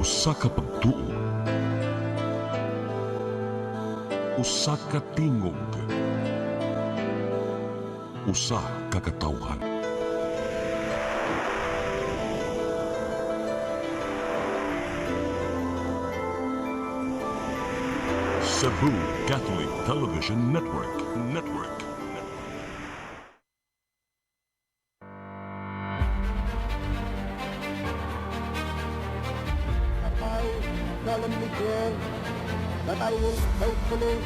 Usa ka pagtuo, usa ka tingog, usa ka katawhan. Cebu Catholic Television Network. I solemnly swear that I will faithfully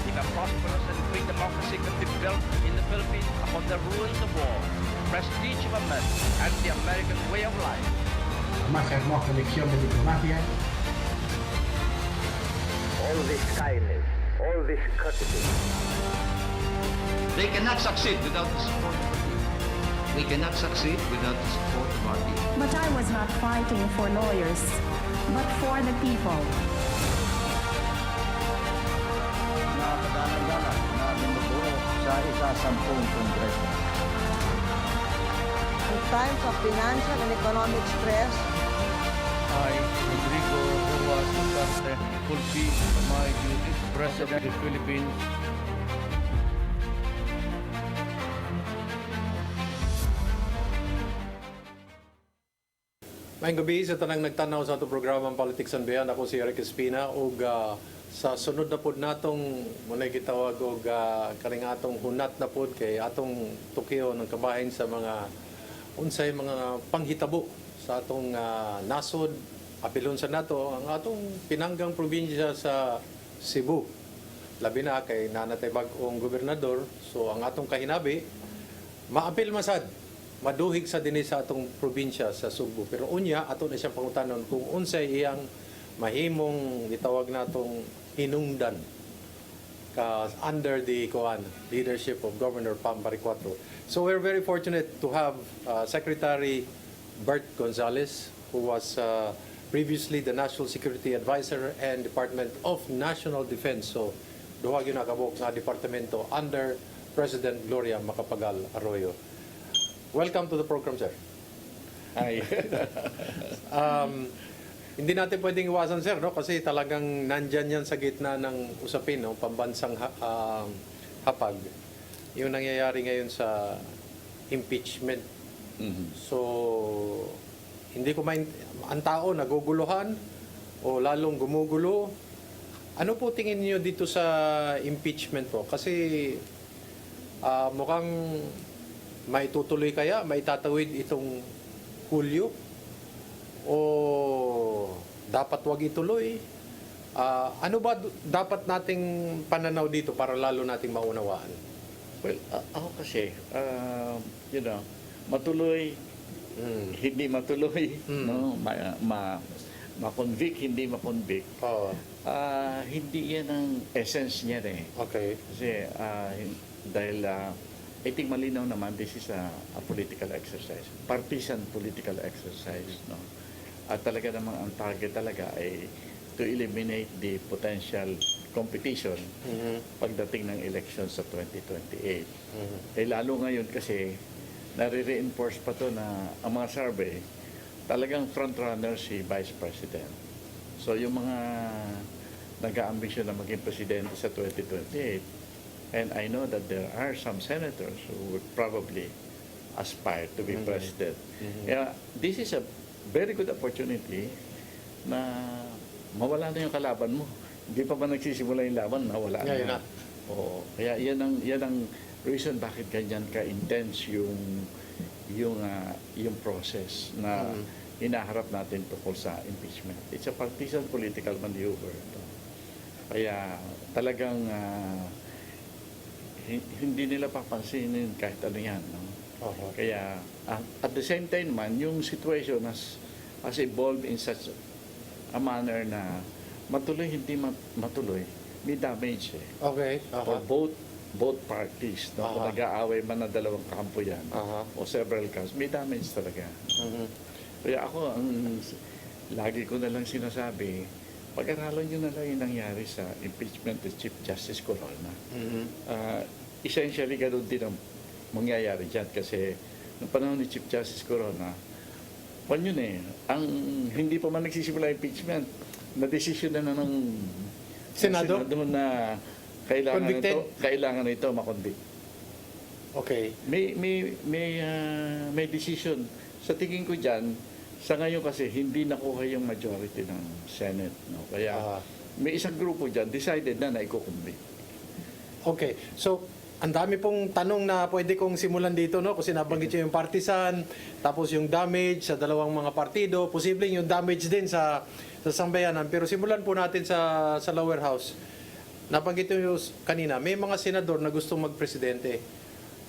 in a prosperous and free democracy could be built in the Philippines upon the ruins of war, prestige of America, and the American way of life. Más hermosa lección de diplomacia. All this kindness, all this courtesy. They cannot succeed without the support of the people. We cannot succeed without the support of our people. But I was not fighting for lawyers, but for the people. Nakakadalang-dalang na binubuo sa isa-sampung kongreso. In times of financial and economic stress, I, Rodrigo Roa Duterte, fulfill my duties as President of the Philippines. Maayong gabi sa tanang nagtanaw sa atong programang Politics and Beyond. Ako si Eric Espina ug sa sunod na pod natong munay gitawag og kaning atong hunat na pod kay atong tukyo ng kabahin sa mga unsay mga panghitabo sa atong nasod apilon sa nato ang atong pinanggang probinsya sa Cebu. Labi na kay nanatay bag-ong gobernador, so ang atong kahinabi maapil masad maduhig sa dinhi sa atong probinsya sa Cebu. Pero unya ato na siyang pangutanon kung unsay iyang mahimong gitawag natong hinungdan under the leadership of Governor Pam Baricuato. So we're very fortunate to have Secretary Bert Gonzales, who was previously the National Security Advisor and Department of National Defense. So duha gyud nakabuk sa departamento under President Gloria Macapagal Arroyo. Welcome to the program, sir. Hi. Hindi natin pwedeng iwasan, sir, no? Kasi talagang nandyan yan sa gitna ng usapin, no? Pambansang hapag. Yung nangyayari ngayon sa impeachment. So, hindi ko ang tao naguguluhan o lalong gumugulo. Ano po tingin niyo dito sa impeachment po? Kasi mukhang maitutuloy kaya, maitatawid itong Hulyo? O dapat wag ituloy? Ano ba dapat nating pananaw dito para lalo nating maunawaan? Well, ako kasi, matuloy, hindi matuloy, no? Ma-convict, hindi ma-convict. Hindi yan ang essence niya eh. Okay. Kasi dahil I think malinaw naman, this is a political exercise. Partisan political exercise. No? At talaga namang ang target talaga ay to eliminate the potential competition pagdating ng election sa 2028. Eh lalo ngayon kasi nare-reinforce pa to na ang mga survey talagang frontrunner si Vice President. So yung mga nag-aambisyon na maging presidente sa 2028, and I know that there are some senators who would probably aspire to be president. Yeah, this is a very good opportunity na mawala na yung kalaban mo. Hindi pa ba nagsisimula yung laban, nawala na. Oo. Kaya yan ang reason bakit ganyan ka-intense yung process na hinaharap natin tungkol sa impeachment. It's a partisan political maneuver. Kaya talagang hindi nila papansinin kahit ano yan. No? Kaya, at the same time man, yung situation has evolved in such a manner na matuloy, hindi matuloy, may damage eh. Okay. For both parties. No? Kung nag-aaway man na dalawang kampo yan, o several camps, may damage talaga. Kaya ako, lagi ko na lang sinasabi, pag-aralan nyo na lang yung nangyari sa impeachment of Chief Justice Corona. Essentially, ganoon din ang mangyayari dyan kasi noong panahon ni Chief Justice Corona, yun ang hindi pa man nagsisimula impeachment, na-decision na ng Senado? na Convicted? kailangan ito makonvict. Okay. May decision. Sa tingin ko dyan, sa ngayon kasi hindi nakuha yung majority ng Senate. No? Kaya may isang grupo dyan decided na ikukonvict. Okay. So, ang dami pong tanong na pwede kong simulan dito, no? Kasi nabanggit nyo yung partisan, tapos yung damage sa dalawang mga partido, posibleng yung damage din sa sambayanan. Pero simulan po natin sa lower house. Nabanggit nyo kanina, may mga senador na gustong magpresidente.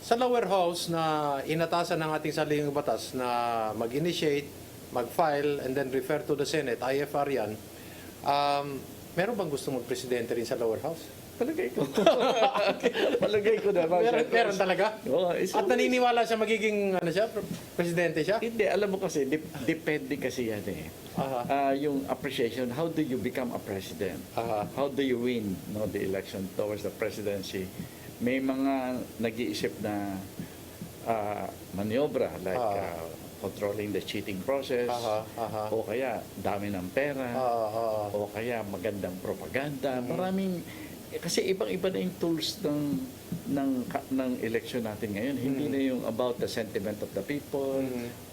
Sa lower house na inatasan ng ating saligang batas na mag-initiate, mag-file, and then refer to the Senate, IFR yan, meron bang gustong magpresidente rin sa lower house? Palagay ko. Palagay ko naman. Meron talaga? Oo, At naniniwala siya magiging presidente siya? Hindi, alam mo kasi, depende kasi yan yung appreciation, how do you become a president? How do you win the election towards the presidency? May mga nag-iisip na maniobra like controlling the cheating process o kaya dami ng pera o kaya magandang propaganda. Maraming kasi ibang-iba na yung tools ng election natin ngayon. Hindi na yung about the sentiment of the people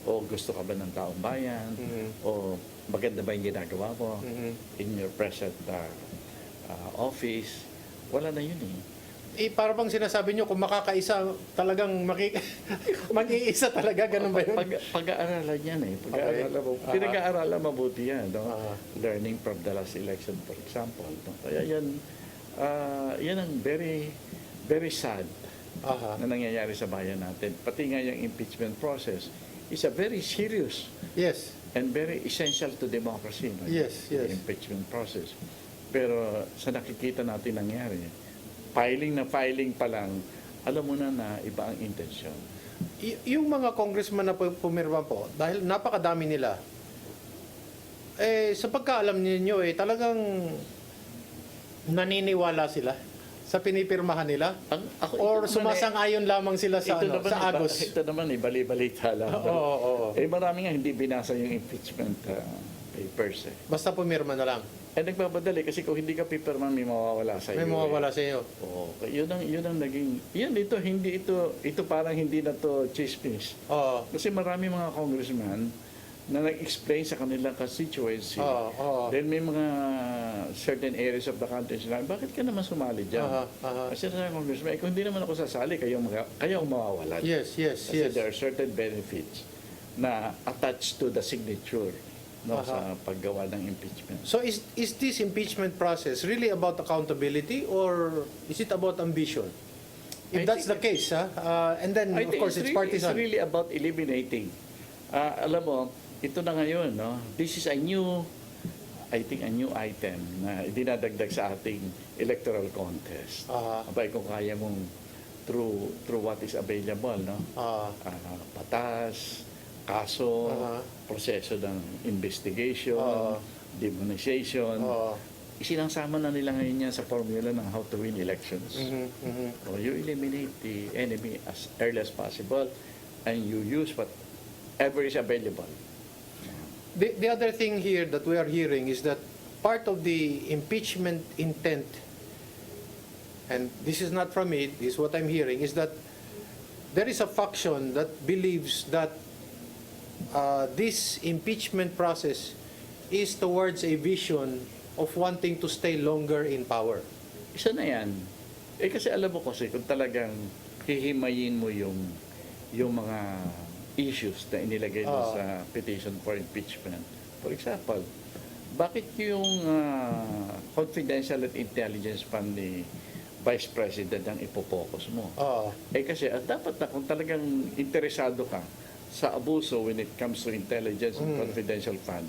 o gusto ka ba ng taong bayan o maganda ba yung ginagawa mo in your present office. Wala na yun para bang sinasabi nyo, kung makakaisa, talagang mag-iisa talaga, ganun ba yun? Pag-aaralan yan Pinag-aaralan mabuti yan. Learning from the last election, for example. Kaya yan ang very, very sad na nangyayari sa bayan natin. Pati nga yung impeachment process is a very serious and very essential to democracy. The impeachment process. Pero sa nakikita natin nangyari, filing pa lang, alam mo na iba ang intensyon. Yung mga congressman na pumirma po, dahil napakadami nila, sa pagkaalam ninyo, talagang naniniwala sila sa pinipirmahan nila? Or sumasang-ayon lamang sila sa Agos? Ito naman bali-balita lang. Marami nga hindi binasa yung impeachment papers. Basta pumirma na lang? Nagmamadali kasi kung hindi ka pipirma, may mawawala sa iyo. May mawawala sa iyo. Oo. Yun ang naging, ito parang hindi na to chismis. Kasi marami mga congressman na nag-explain sa kanilang constituency. Then may mga certain areas of the country sila, bakit ka naman sumali dyan? Kasi sa congressman, kung hindi naman ako sasali, kayo mawawalan. Yes. Kasi there are certain benefits na attached to the signature sa paggawa ng impeachment. So is this impeachment process really about accountability or is it about ambition? If that's the case, and then of course it's partisan. It's really about eliminating. Alam mo, ito na ngayon, this is a new item na dinadagdag sa ating electoral contest. Abay, kung kaya mong through what is available, batas, kaso, proseso ng investigation, demonization. Isinasama na nila ngayon yan sa formula ng how to win elections. So you eliminate the enemy as early as possible and you use whatever is available. The other thing here that we are hearing is that part of the impeachment intent, and this is not from me, this is what I'm hearing, is that there is a faction that believes that this impeachment process is towards a vision of wanting to stay longer in power. Isa na yan. Kasi alam mo kasi kung talagang hihimayin mo yung mga issues na inilagay mo sa petition for impeachment. For example, bakit yung confidential at intelligence fund ni Vice President ang ipopokus mo? Kasi dapat na kung talagang interesado ka sa abuso when it comes to intelligence and confidential fund,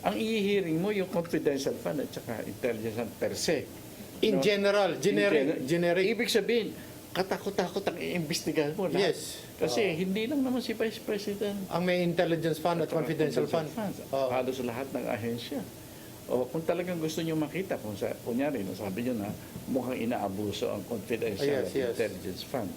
ang i-hearing mo yung confidential fund at saka intelligence fund per se. In general, generic. Ibig sabihin, katakot-takot ang i-imbestigahan mo lahat. Yes. Kasi hindi lang naman si Vice President ang may intelligence fund at confidential fund. Halos lahat ng ahensya. O kung talagang gusto nyo makita, kunyari, sabi nyo na mukhang inaabuso ang confidential at intelligence fund.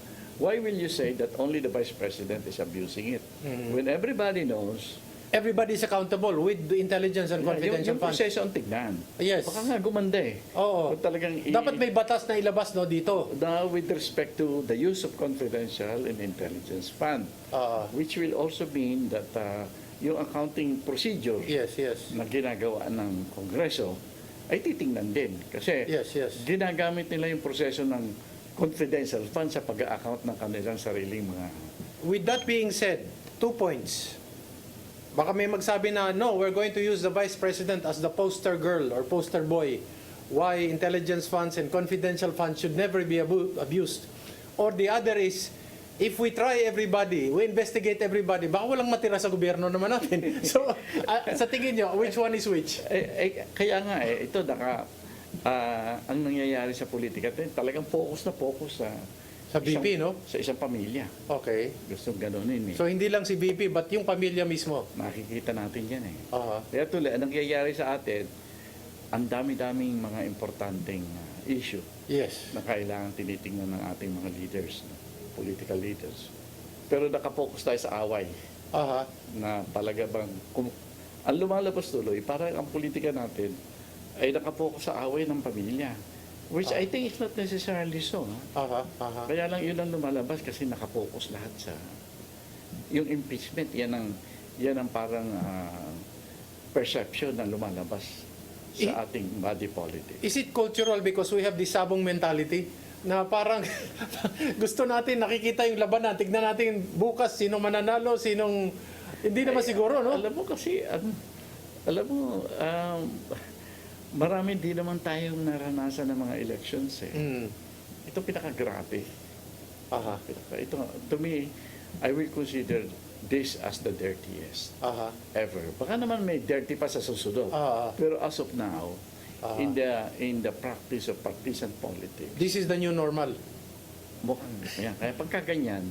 Why will you say that only the Vice President is abusing it? When everybody knows, Everybody is accountable with the intelligence and confidential yung funds. proseso ang tignan. Yes. Baka nga gumanda eh. Oo. Kung talagang Dapat may batas na ilabas no dito. Now, with respect to the use of confidential and intelligence fund, which will also mean that yung accounting procedure Yes, yes. na ginagawa ng Kongreso ay titingnan din. Kasi Yes, yes. ginagamit nila yung proseso ng confidential fund sa pag-account ng kanilang sariling mga... With that being said, 2 points. Baka may magsabi na, no, we're going to use the Vice President as the poster girl or poster boy. Why intelligence funds and confidential funds should never be abused. Or the other is, if we try everybody, we investigate everybody, baka walang matira sa gobyerno naman natin. So, sa tingin nyo, which one is which? Kaya nga ito ang nangyayari sa politika, talagang focus Sa BP, no? Sa isang pamilya. Okay. Gustong ganonin eh. So, hindi lang si BP, but yung pamilya mismo. Makikita natin yan eh. Aha. Kaya tuloy, ang nangyayari sa atin, ang dami-daming mga importanteng issue Yes. na kailangan tinitingnan ng ating mga leaders, political leaders. Pero nakapokus tayo sa away Aha. na talaga bang, ang lumalabas tuloy, parang ang politika natin ay nakapokus sa away ng pamilya. Which I think is not necessarily so. Aha. Aha. Kaya lang yun ang lumalabas kasi nakapokus lahat sa yung impeachment. Yan ang parang perception na lumalabas sa ating body politics. Is it cultural because we have this sabong mentality? Na parang gusto natin nakikita yung labanan, tignan natin bukas sino mananalo, sinong hindi naman siguro, no? Alam mo kasi, marami din naman tayong naranasan ng mga elections eh. Ito pinaka-grabe. Aha. Ito, to me, I will consider this as the dirtiest Aha. ever. Baka naman may dirty pa sa susunod. Pero as of now, in the practice of partisan politics, This is the new normal. mukhang yan. Kaya pagka ganyan,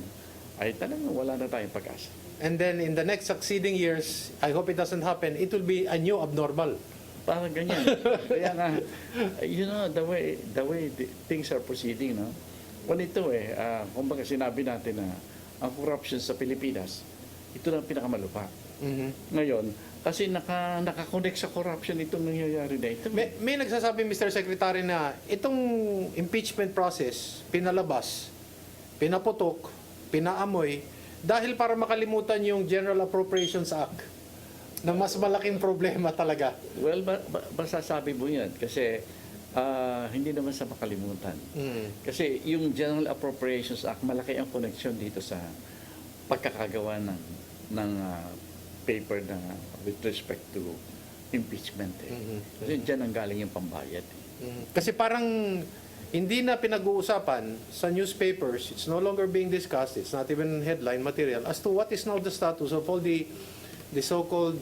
ay talagang wala na tayong pag-asa. And then in the next succeeding years, I hope it doesn't happen, it will be a new abnormal. Parang ganyan. Kaya nga, you know, the way things are proceeding, no? Ito kumbaga sinabi natin na ang corruption sa Pilipinas, ito lang pinakamalupa. Ngayon, kasi nakakonect sa corruption itong nangyayari na ito. May nagsasabi, Mr. Secretary, na itong impeachment process, pinalabas, pinaputok, pinaamoy, dahil para makalimutan yung General Appropriations Act na mas malaking problema talaga. Well, masasabi mo yan kasi hindi naman sa makalimutan. Kasi yung General Appropriations Act, malaki ang connection dito sa pagkakagawa ng paper na with respect to impeachment. Kasi dyan ang galing yung pambayad. Kasi parang hindi na pinag-uusapan sa newspapers, it's no longer being discussed, it's not even headline material, as to what is now the status of all the so-called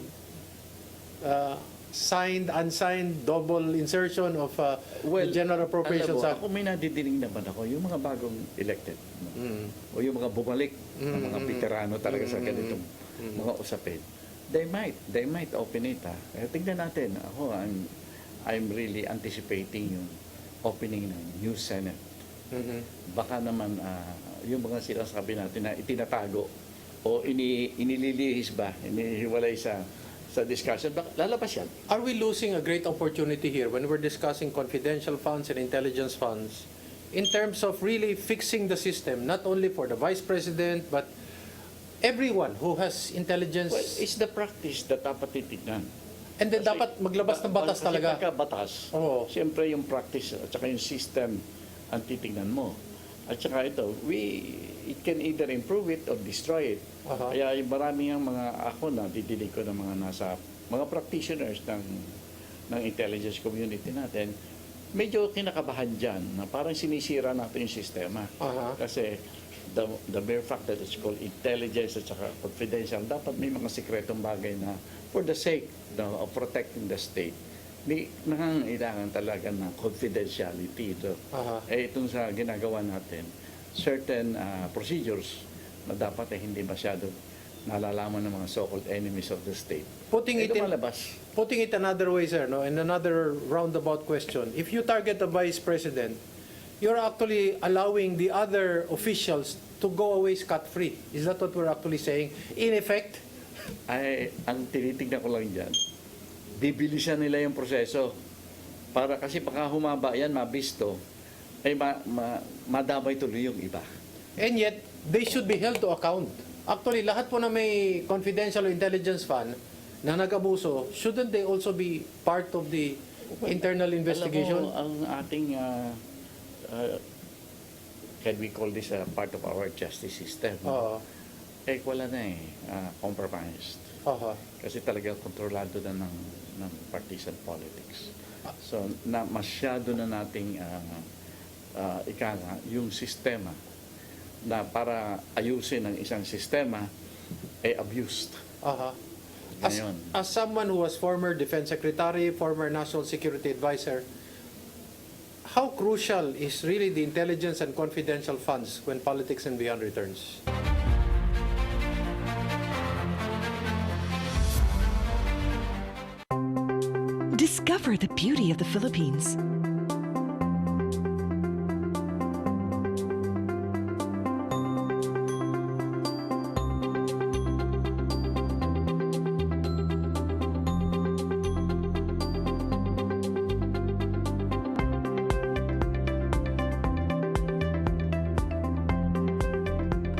signed, unsigned, double insertion of the General Appropriations Act. Ako may nadidinig naman ako, yung mga bagong elected, o yung mga bumalik, ng mga veterano talaga sa ganitong mga usapin, they might open it. Kaya tignan natin, ako, I'm really anticipating yung opening ng new Senate. Baka naman, yung mga sinasabi natin na itinatago, o inililihis ba, inihiwalay sa discussion, lalabas yan. Are we losing a great opportunity here when we're discussing confidential funds and intelligence funds in terms of really fixing the system, not only for the Vice President, but everyone who has intelligence? Well, it's the practice that dapat titignan. And then dapat maglabas ng batas talaga. Kasi pagka batas, siyempre yung practice at saka yung system ang titignan mo. At saka ito, it can either improve it or destroy it. Kaya yung marami ang ako na didinig ko ng mga practitioners ng intelligence community natin, medyo kinakabahan dyan na parang sinisira natin yung sistema. Kasi the mere fact that it's called intelligence at saka confidential, dapat may mga sikretong bagay na for the sake of protecting the state, nangangailangan talaga ng confidentiality ito. Itong sa ginagawa natin, certain procedures na dapat hindi masyado nalalaman ng mga so-called enemies of the state. Putting it another way, sir, no, and another roundabout question. If you target the Vice President, you're actually allowing the other officials to go away scot-free. Is that what we're actually saying? In effect, Ay, ang tinitignan ko lang dyan, bibilisan nila yung proseso. Para kasi pagka humaba yan, mabisto, ay madamay tuloy yung iba. and yet, they should be held to account. Actually, lahat po na may confidential intelligence fund na nag-abuso, shouldn't they also be part of the internal investigation? Alam mo, ang ating, can we call this a part of our justice system? Wala na compromised. Kasi talaga kontrolado na ng partisan politics. So, masyado na nating yung sistema na para ayusin ang isang sistema ay abused. As someone who was former defense secretary, former national security advisor, how crucial is really the intelligence and confidential funds when Politics and Beyond returns? Discover the beauty of the Philippines.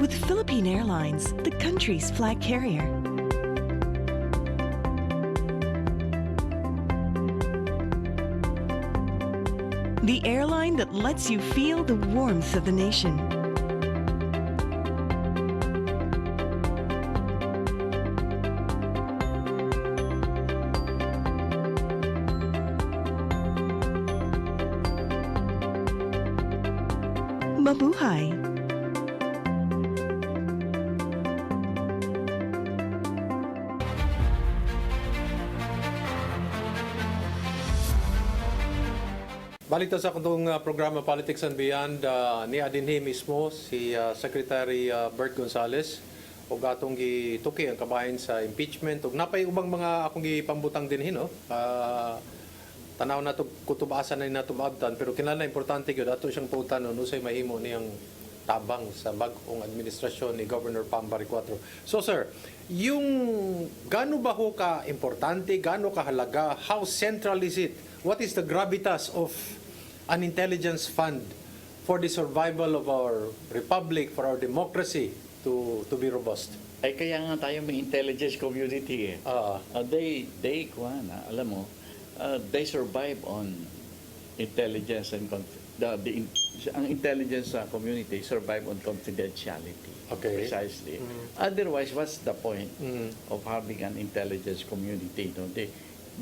With Philippine Airlines, the country's flag carrier. The airline that lets you feel the warmth of the nation. Mabuhay! Balik sa akong programa Politics and Beyond, ni Adinhi mismo, si Secretary Bert Gonzales, o atong gituki ang kabahin sa impeachment. Ug napay ubang mga akong gipambutang dinhin, no? Tanaw na to kutubasan na nato maabtan, pero kinahanglan importante gyud ato siyang putan no say mahimo niyang tabang sa bag-ong administrasyon ni Governor Pambari 4. So sir, yung gaano ba ho ka importante, gaano kahalaga, how central is it? What is the gravitas of an intelligence fund for the survival of our republic, for our democracy to be robust? Ay kaya nga tayo may intelligence community alam mo, they survive on intelligence and ang intelligence community survive on confidentiality. Okay. Precisely. Otherwise, what's the point of having an intelligence community? No?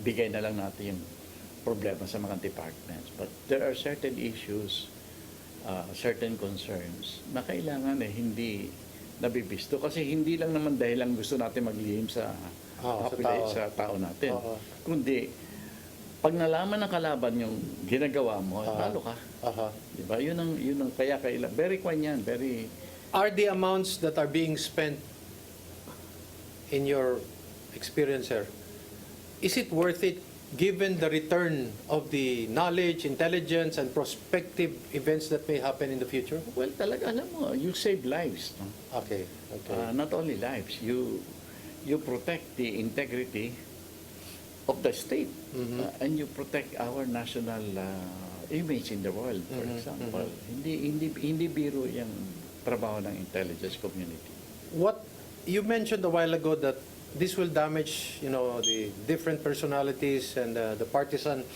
Bigay na lang natin yung problema sa mga departments. But there are certain issues, certain concerns na kailangan hindi nabibisto. Kasi hindi lang naman dahil lang gusto natin maglihim sa tao natin. Kundi, pag nalaman ng kalaban yung ginagawa mo, talo ka. Diba? Yun ang kaya very kwan very... Are the amounts that are being spent in your experience, sir, is it worth it given the return of the knowledge, intelligence, and prospective events that may happen in the future? Well, talaga, alam mo, you save lives. No? Okay. Not only lives, you protect the integrity of the state, and you protect our national image in the world, for example. Hindi biro yung trabaho ng intelligence community. What you mentioned a while ago that this will damage, the different personalities and the partisan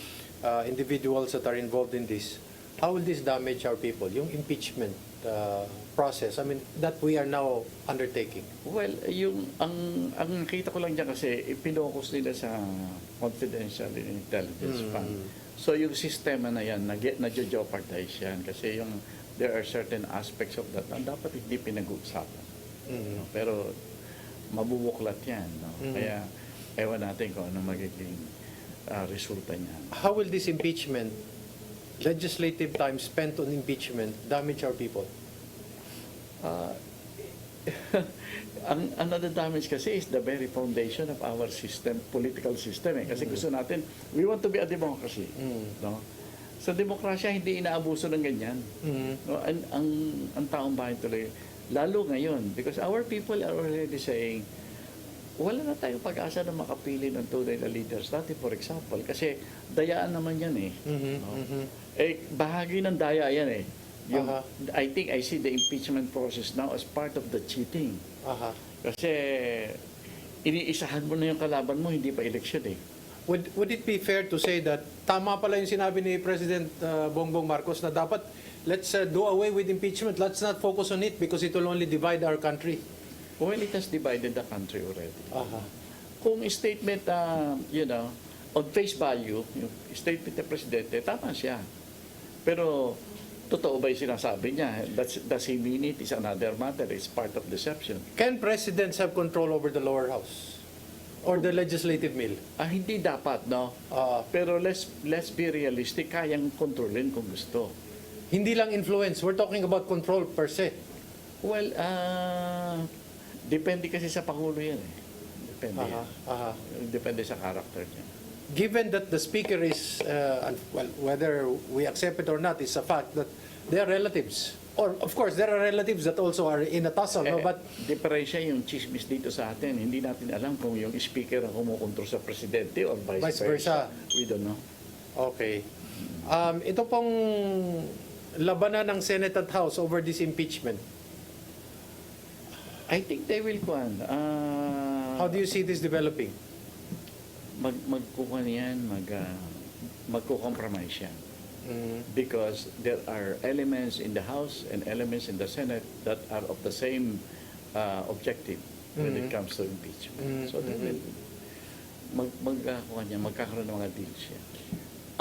individuals that are involved in this. How will this damage our people? Yung impeachment process, that we are now undertaking. Well, ang nakita ko lang dyan kasi ipinokus nila sa confidential intelligence fund. So yung sistema na yan, na-jeopardize yan kasi there are certain aspects of that na dapat hindi pinag-uusapan. No? Pero mabubuklat yan. No? Kaya ewan natin kung ano magiging resulta niyan. How will this impeachment, legislative time spent on impeachment, damage our people? Ang damage kasi is the very foundation of our system, political system. Kasi gusto natin, we want to be a democracy. No? Sa demokrasya, hindi inaabuso ng ganyan. No? Ang taong bayan tuloy, Lalo ngayon, because our people are already saying, wala na tayong pag-asa na makapili ng tunay na leaders natin, for example, kasi dayaan naman yan eh. Bahagi ng daya yan eh. I think I see the impeachment process now as part of the cheating. Kasi iniisahan mo na yung kalaban mo, hindi pa eleksyon eh. Would it be fair to say that tama pala yung sinabi ni President Bongbong Marcos na dapat let's do away with impeachment, let's not focus on it because it will only divide our country? Well, it has divided the country already. Kung statement, on face value, yung statement ng Presidente, tama siya. Pero totoo ba yung sinasabi niya? Does he mean it? Is another matter. It's part of deception. Can presidents have control over the lower house? Or the legislative mill? Hindi dapat, no? Pero let's be realistic. Kayang kontrolin kung gusto. Hindi lang influence. We're talking about control per se. Well, depende kasi sa Pangulo yan eh. Depende. Depende sa character niya. Given that the speaker is, well, whether we accept it or not, is a fact that they are relatives. Or, of course, there are relatives that also are in a tussle, no? But diferensya yung chismis dito sa atin. Hindi natin alam kung yung speaker ang kumukontrol sa presidente or vice versa. We don't know. Okay. Ito pong labanan ng Senate at House over this impeachment. I think they will How do you see this developing? Magkukuha yan, magkukompromise yan. Because there are elements in the House and elements in the Senate that are of the same objective when it comes to impeachment. So they will magkakaroon ng mga deals yan.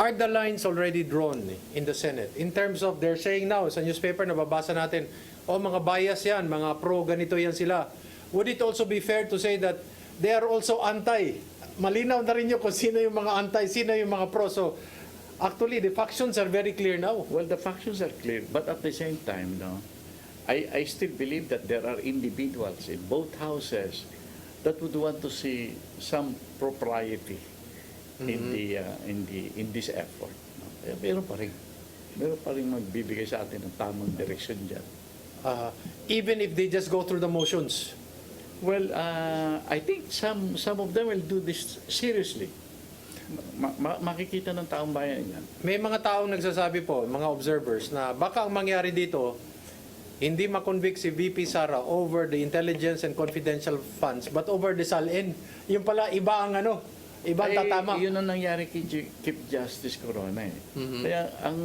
Are the lines already drawn in the Senate? In terms of, they're saying now, sa newspaper, nababasa natin, mga bias yan, mga pro, ganito yan sila. Would it also be fair to say that they are also anti? Malinaw na rin yun kung sino yung mga anti, sino yung mga pro. So, actually, the factions are very clear now. Well, the factions are clear, but at the same time, no, I still believe that there are individuals in both houses that would want to see some propriety in this effort. No? Meron pa rin magbibigay sa atin ng tamang direksyon dyan. Even if they just go through the motions? Well, I think some of them will do this seriously. Makikita ng taong bayan yan. May mga taong nagsasabi po, mga observers, na baka ang mangyari dito, hindi makonvict si VP Sara over the intelligence and confidential funds, but over the SALN. Yung pala, iba ang tatama. Yun ang nangyari kay Chief Justice Corona eh. Kaya ang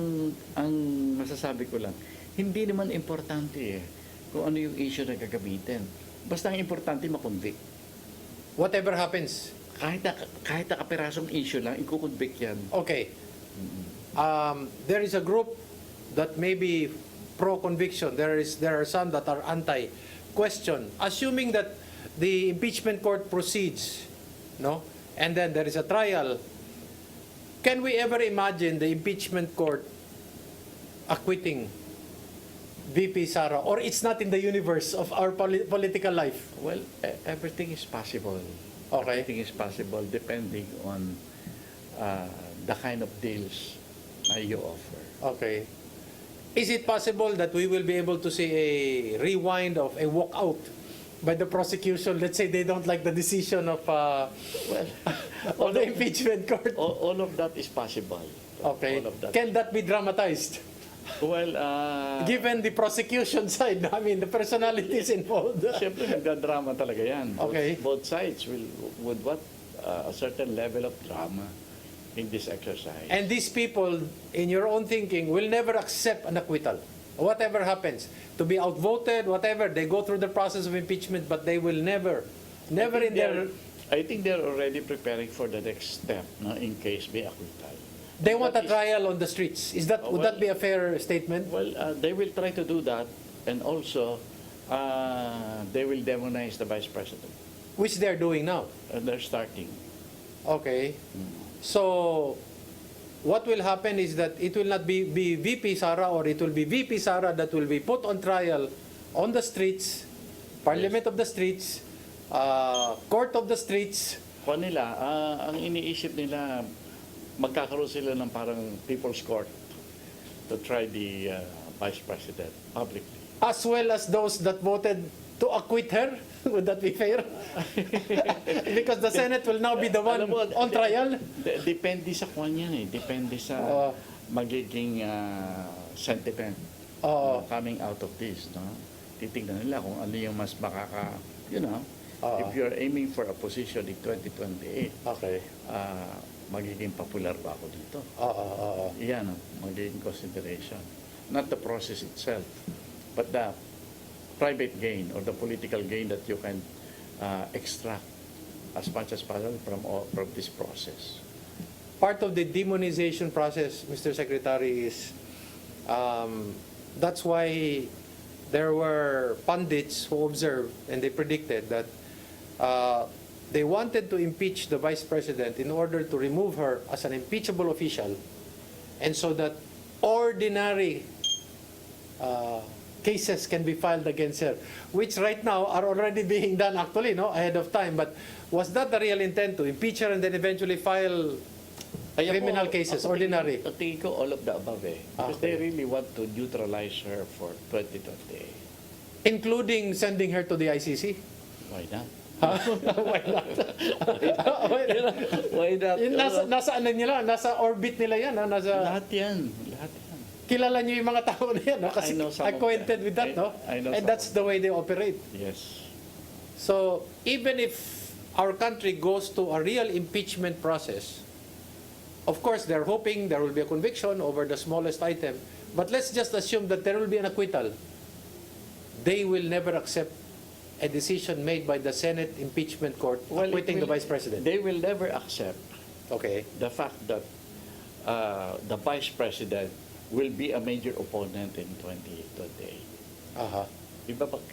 masasabi ko lang, hindi naman importante eh kung ano yung issue na gagamitin. Basta ang importante makonvict. Whatever happens. Kahit na kapirasong issue lang, ikukonvict yan. Okay. There is a group that may be pro-conviction. There are some that are anti. Question, assuming that the impeachment court proceeds, no, and then there is a trial, can we ever imagine the impeachment court acquitting VP Sara, or it's not in the universe of our political life? Well, everything is possible. Okay. Everything is possible depending on the kind of deals you offer. Okay. Is it possible that we will be able to see a rewind of a walkout by the prosecution? Let's say they don't like the decision of of the impeachment court. All of that is possible. Okay. All of that. Can that be dramatized? Well, given the prosecution side, I mean, the personalities involved. Siyempre, nagdadrama talaga yan. Okay. Both sides would want a certain level of drama in this exercise. And these people, in your own thinking, will never accept an acquittal. Whatever happens, to be outvoted, whatever, they go through the process of impeachment, but they will never in their... I think they're already preparing for the next step, no, in case may acquittal. They want a trial on the streets. Would that be a fair statement? Well, they will try to do that, and also they will demonize the Vice President. Which they're doing now. And they're starting. Okay. So, what will happen is that it will not be VP Sara, or it will be VP Sara that will be put on trial on the streets, Parliament of the streets, Court of the streets. Kung nila, ang iniisip nila, magkakaroon sila ng parang People's Court to try the Vice President publicly. as well as those that voted to acquit her? Would that be fair? Because the Senate will now be the one Alam mo, on trial. Depende sa kwan yan eh. Depende sa magiging sentiment coming out of this. No? Titignan nila kung ano yung mas makaka, if you're aiming for a position in 2028, Okay. magiging popular ba ako dito? Yan ang magiging consideration. Not the process itself, but the private gain or the political gain that you can extract as much as possible from this process. Part of the demonization process, Mr. Secretary, is that's why there were pundits who observed and they predicted that they wanted to impeach the Vice President in order to remove her as an impeachable official, and so that ordinary cases can be filed against her, which right now are already being done actually, ahead of time. But was that the real intent, to impeach her and then eventually file criminal cases, ordinary? Tingin ko all of the above eh. Because they really want to neutralize her for 2028. Including sending her to the ICC? Why not? Why not? Why not? Nasa ano nila? Nasa orbit nila yan. Lahat yan. Kilala niyo yung mga tao na yan, kasi I know some of acquainted them. with that, no? I know And some that's of the way they operate. Yes. So, even if our country goes to a real impeachment process, of course, they're hoping there will be a conviction over the smallest item, but let's just assume that there will be an acquittal. They will never accept a decision made by the Senate impeachment court acquitting the Vice President. They will never accept the fact that the Vice President will be a major opponent in 2028.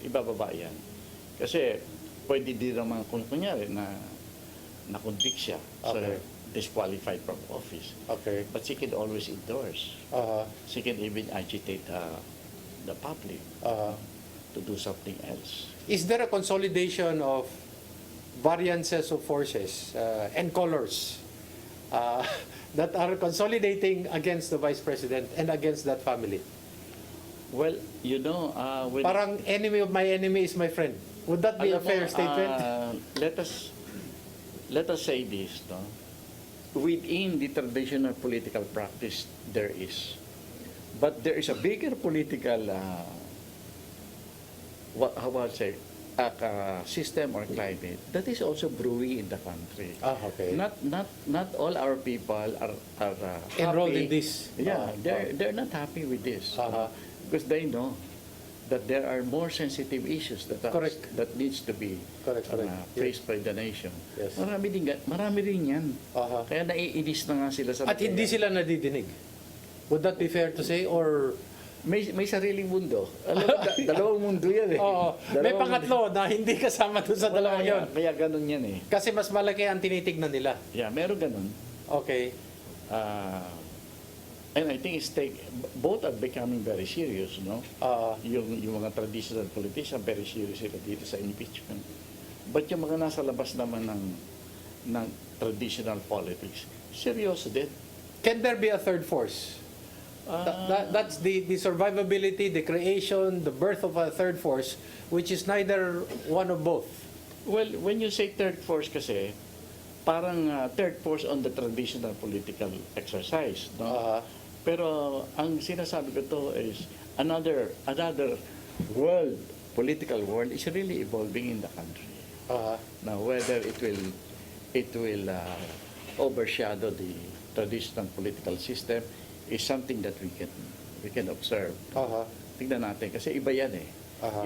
Ibababa yan. Kasi pwede din naman kung kunyari na-convict siya, so disqualified from office. But she can always endorse. She can even agitate the public to do something else. Is there a consolidation of variances of forces and colors that are consolidating against the Vice President and against that family? Well, Parang enemy of my enemy is my friend. Would that be a fair statement? Let us say this, no? Within the traditional political practice, there is. But there is a bigger political, system or climate that is also brewing in the country. Not all our people are enrolled happy. in this. Yeah, they're not happy with this because they know that there are more sensitive issues that needs to be faced by the nation. Yes. Marami din yan. Kaya naiinis na nga sila sa At hindi sila nadidinig. Would that be fair to say, or may sariling mundo? Alam mo, dalawang mundo yan eh. may pangatlo na hindi kasama doon sa dalawang yon. Kaya ganun yan eh. Kasi mas malaki ang tinitignan nila. Yeah, meron ganun. Okay. And I think both are becoming very serious, no? Yung mga traditional politicians, very serious sila dito sa impeachment. But yung mga nasa labas naman ng traditional politics, seryoso din. Can there be a third force? That's the survivability, the creation, the birth of a third force, which is neither one of both. Well, when you say third force kasi, parang third force on the traditional political exercise, no? Pero ang sinasabi ko to is another world, political world is really evolving in the country. Now whether it will overshadow the traditional political system is something that we can observe. Tingnan natin kasi iba yan eh.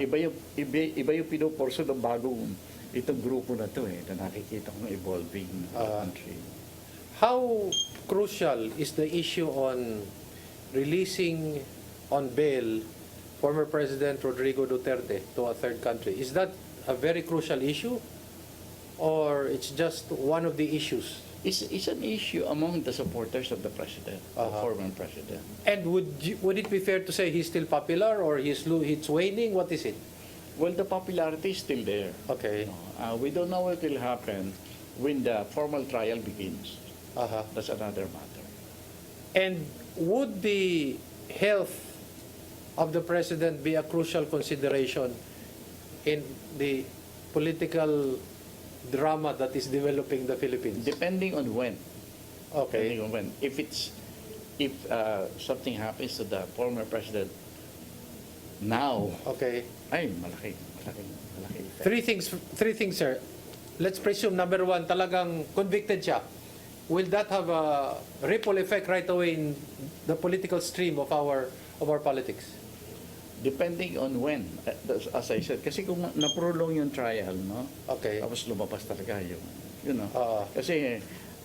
Iba yung pinoporso ng bagong itong grupo na to eh, na nakikita kong evolving country. How crucial is the issue on releasing on bail former President Rodrigo Duterte to a third country? Is that a very crucial issue, or it's just one of the issues? It's an issue among the supporters of the president, the former president. And would it be fair to say he's still popular, or it's waning? What is it? Well, the popularity is still there. Okay. We don't know what will happen when the formal trial begins. That's another matter. And would the health of the president be a crucial consideration in the political drama that is developing the Philippines? Depending on when. Okay. Depending on when. If something happens to the former president now, Okay. ay malaki effect. Three things, sir. Let's presume, number one, talagang convicted siya. Will that have a ripple effect right away in the political stream of our politics? Depending on when, as I said, kasi kung na-prolong yung trial, no? Okay. Tapos lumabas talaga yung, you know. Ah. Kasi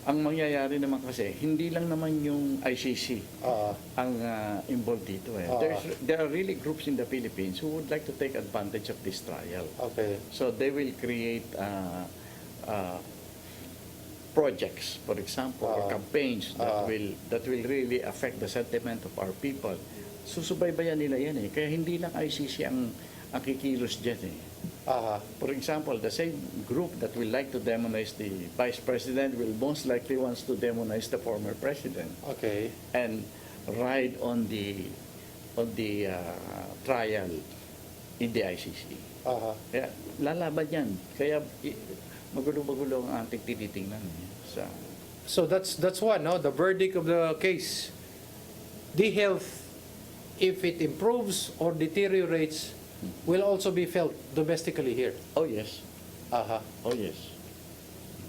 ang mangyayari naman kasi, hindi lang naman yung ICC ang involved dito. There are really groups in the Philippines who would like to take advantage of this trial. Okay. So they will create projects, for example, or campaigns that will really affect the sentiment of our people. Susubaybayan nila yan eh. Kaya hindi lang ICC ang kikilos dyan eh. For example, the same group that will like to demonize the vice president will most likely wants to demonize the former president. Okay. And ride on the trial in the ICC. Kaya lalaban yan. Kaya magulo-magulo ang ating tinitingnan. So that's one, no? The verdict of the case. The health, if it improves or deteriorates, will also be felt domestically here. Oh yes. Oh yes.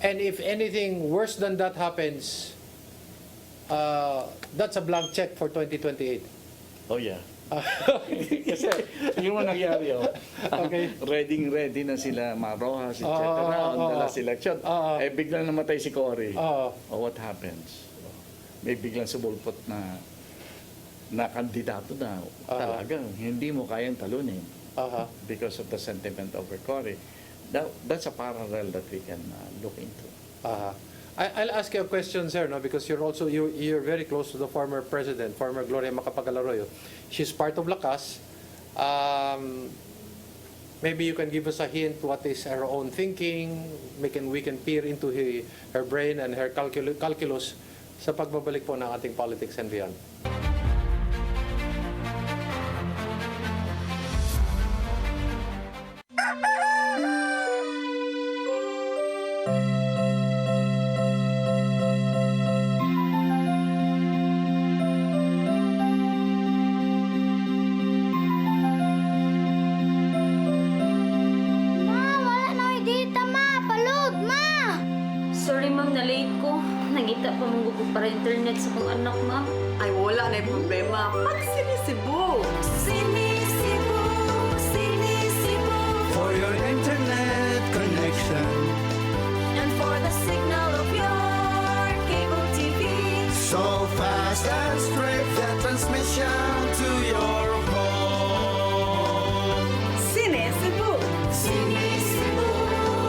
And if anything worse than that happens, that's a blank check for 2028. Oh yeah. Kasi yung mga nangyari, Okay. ready na sila Marojas, etc. on the last election. Biglang namatay si Cory. What happens? May biglang sumulpot na kandidato na talagang hindi mo kayang talunin because of the sentiment over Cory. That's a parallel that we can look into. I'll ask you a question, sir, no? Because you're very close to the former president, former Gloria Macapagal Arroyo. She's part of Lakas. Maybe you can give us a hint what is her own thinking. We can peer into her brain and her calculus sa pagbabalik po ng ating politics and beyond. Nangita pa mong gusto para internet sa kong anak, ma'am. Ay, wala na yung problema. Pag sinisibo. Sinisibo, sinisibo. For your internet connection. And for the signal of your cable TV. So fast and straight that transmission to your home. Sinisibo. Sinisibo,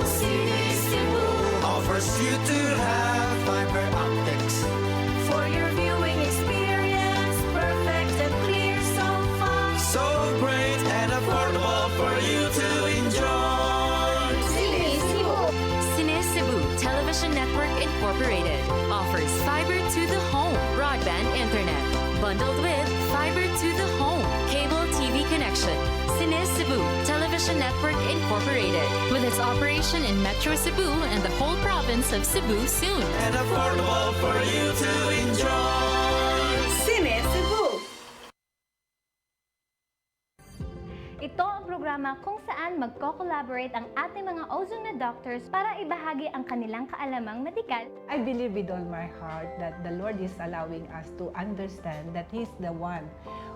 sinisibo. Offers you to have fiber optics. For your viewing experience, perfect and clear so fast. So great and affordable for you to enjoy. Sinisibo. Sinisibo Television Network Incorporated offers fiber to the home broadband internet bundled with fiber to the home cable TV connection. Sinisibo Television Network Incorporated with its operation in Metro Cebu and the whole province of Cebu soon. And affordable for you to enjoy. Sinisibo. Ito ang programa kung saan magko-collaborate ang ating mga ozone doctors para ibahagi ang kanilang kaalamang medikal. I believe with all my heart that the Lord is allowing us to understand that He's the one